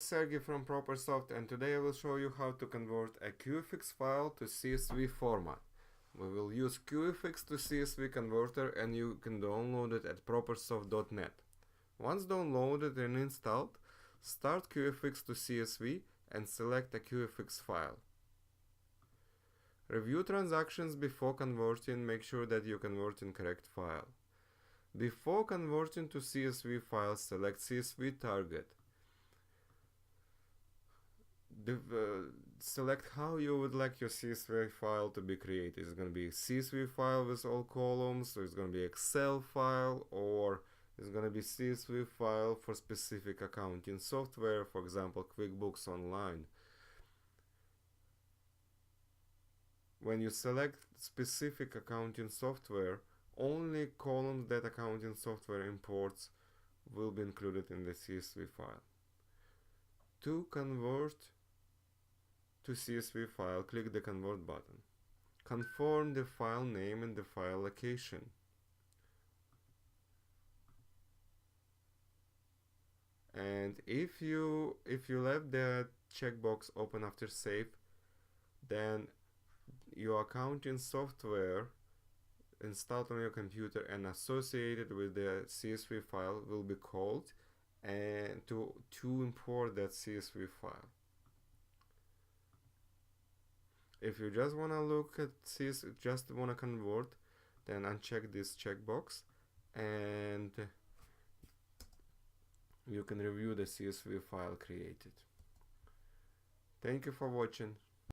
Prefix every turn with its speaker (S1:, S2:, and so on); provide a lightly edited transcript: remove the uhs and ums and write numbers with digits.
S1: Sergey from ProperSoft, and today I will show you how to convert a QFX file to CSV format. We will use QFX2CSV converter and you can download it at propersoft.net. Once downloaded and installed, start QFX2CSV and select a QFX file. Review transactions before converting, make sure that you convert in correct file. Before converting to CSV file, select CSV Target. Select how you would like your CSV file to be created. Is it going to be a CSV file with all columns, or is it going to be Excel file, or is it going to be CSV file for specific accounting software, for example Quickbooks Online. When you select specific accounting software, only columns that accounting software imports will be included in the CSV file. To convert to CSV file, click the Convert button. Confirm the file name and the file location. And if you left the checkbox open after save, then your accounting software installed on your computer and associated with the CSV file will be called and to import that CSV file. If you just want to look at CSV, just want to convert, then uncheck this checkbox and you can review the CSV file created. Thank you for watching.